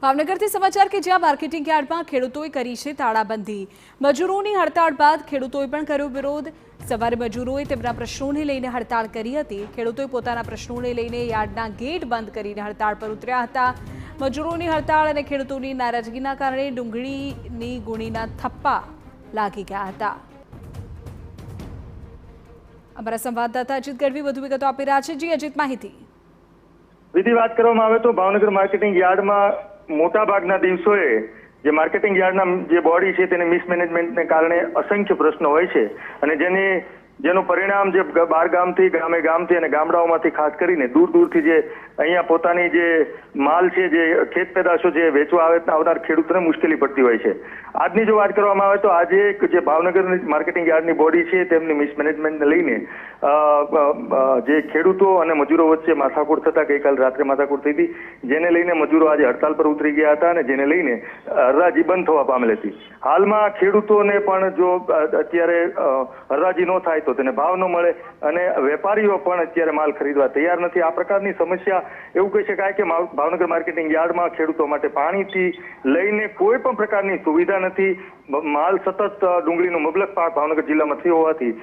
ભાવનગરથી સમાચાર કે જ્યાં માર્કેટિંગ યાર્ડમાં ખેડૂતોએ કરી છે તાળાબંધી। મજૂરોની હડતાળ બાદ ખેડૂતોએ પણ કર્યો વિરોધ। સવારે મજૂરોએ તેમના પ્રશ્નોને લઈને હડતાળ કરી હતી। ખેડૂતોએ પોતાના પ્રશ્નોને લઈને યાર્ડના ગેટ બંધ કરીને હડતાળ પર ઉતર્યા હતા। મજૂરોની હડતાળ અને ખેડૂતોની નારાજગીના કારણે ડુંગળીની ગુણીના થપ્પા લાગી ગયા હતા। અમારા સંવાદદાતા અજીત ગઢવી વધુ વિગતો આપી રહ્યા છે। જી અજીત, માહિતી। વિધિ વાત કરવામાં આવે તો ભાવનગર માર્કેટિંગ યાર્ડમાં મોટા ભાગના દિવસોએ જે માર્કેટિંગ યાર્ડના જે બોડી છે તેને મિસમેનેજમેન્ટને કારણે અસંખ્ય પ્રશ્નો હોય છે અને જેનું પરિણામ જે બાર ગામથી ગામથી અને ગામડાઓમાંથી ખાસ કરીને દૂરથી જે અહીંયા પોતાની જે માલ છે, જે ખેત પેદાશો જે વેચવા આવનાર ખેડૂતોને મુશ્કેલી પડતી હોય છે। આજની જો વાત કરવામાં આવે તો આજે જે ભાવનગર માર્કેટિંગ યાર્ડની બોડી છે તેમની મિસમેનેજમેન્ટને લઈને જે ખેડૂતો અને મજૂરો વચ્ચે માથાકૂટ થતા ગઈકાલ રાત્રે માથાકૂટ થઈ હતી, જેને લઈને મજૂરો આજે હડતાલ પર ઉતરી ગયા હતા અને જેને લઈને હરાજી બંધ થવા પામેલ હતી। હાલમાં ખેડૂતોને પણ જો અત્યારે હરાજી ન થાય તો તેને ભાવ ન મળે અને વેપારીઓ પણ અત્યારે માલ ખરીદવા તૈયાર નથી। આ પ્રકારની સમસ્યા એવું કહી શકાય કે ભાવનગર માર્કેટિંગ યાર્ડમાં ખેડૂતો માટે પાણીથી લઈને કોઈ પણ પ્રકારની સુવિધા નથી। માલ સતત ડુંગળીનો મબલક પાક ભાવનગર જિલ્લામાં થયો હોવાથી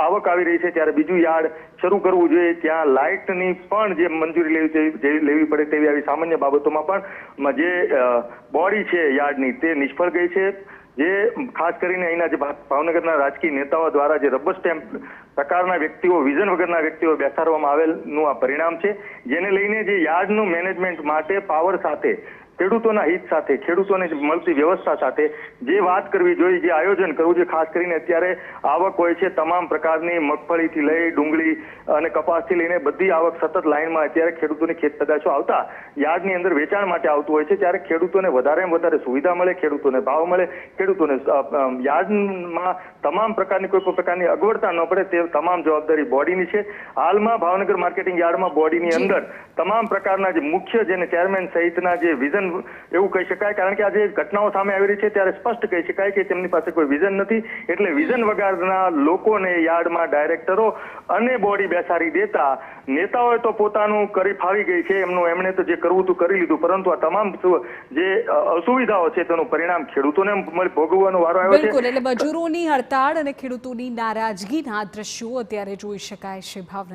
આવક આવી રહી છે, ત્યારે બીજું યાર્ડ શરૂ કરવું જોઈએ। ત્યાં લાઇટની પણ જે મંજૂરી લેવી પડે તેવી આવી સામાન્ય બાબતોમાં પણ જે બોડી છે યાર્ડની તે નિષ્ફળ ગઈ છે। જે ખાસ કરીને અહીંના જે ભાવનગરના રાજકીય નેતાઓ દ્વારા જે રબર સ્ટેમ્પ પ્રકારના વ્યક્તિઓ, વિઝન વગરના વ્યક્તિઓ બેસાડવામાં આવેલનું આ પરિણામ છે, જેને લઈને જે યાર્ડનું મેનેજમેન્ટ માટે પાવર સાથે, ખેડૂતોના હિત સાથે, ખેડૂતોને મળતી વ્યવસ્થા સાથે જે વાત કરવી જોઈએ, જે આયોજન કરવું જોઈએ, ખાસ કરીને અત્યારે આવક હોય છે તમામ પ્રકારની મગફળીથી લઈ ડુંગળી અને કપાસથી લઈને બધી આવક સતત લાઇનમાં અત્યારે ખેડૂતોની ખેત પેદાશો આવતા યાર્ડની અંદર વેચાણ માટે આવતું હોય છે, ત્યારે ખેડૂતોને વધારેમાં વધારે સુવિધા મળે, ખેડૂતોને ભાવ મળે, ખેડૂતોને યાર્ડમાં તમામ પ્રકારની કોઈ પણ પ્રકારની અગવડતા ન પડે તે તમામ જવાબદારી બોડીની છે। હાલમાં ભાવનગર માર્કેટિંગ યાર્ડમાં બોડીની અંદર તમામ પ્રકારના જે મુખ્ય જેને ચેરમેન સહિતના જે વિઝન એવું કહી શકાય, કારણ કે આ જે ઘટનાઓ સામે આવી રહી છે ત્યારે સ્પષ્ટ કહી શકાય કે તેમની પાસે કોઈ વિઝન નથી, એટલે વિઝન વગરના લોકોને યાર્ડમાં ડાયરેક્ટરો અને બોડી બેસાડી દેતા નેતાઓએ તો પોતાનું કરી ફાવી ગઈ છે, એમણે તો જે કરવું હતું કરી લીધું, પરંતુ આ તમામ જે અસુવિધાઓ છે તેનું પરિણામ ખેડૂતોને ભોગવવાનો વારો આવ્યો છે। બિલકુલ, એટલે મજૂરોની હડતાળ અને ખેડૂતોની નારાજગીના દ્રશ્યો અત્યારે જોઈ શકાય છે ભાવનગર।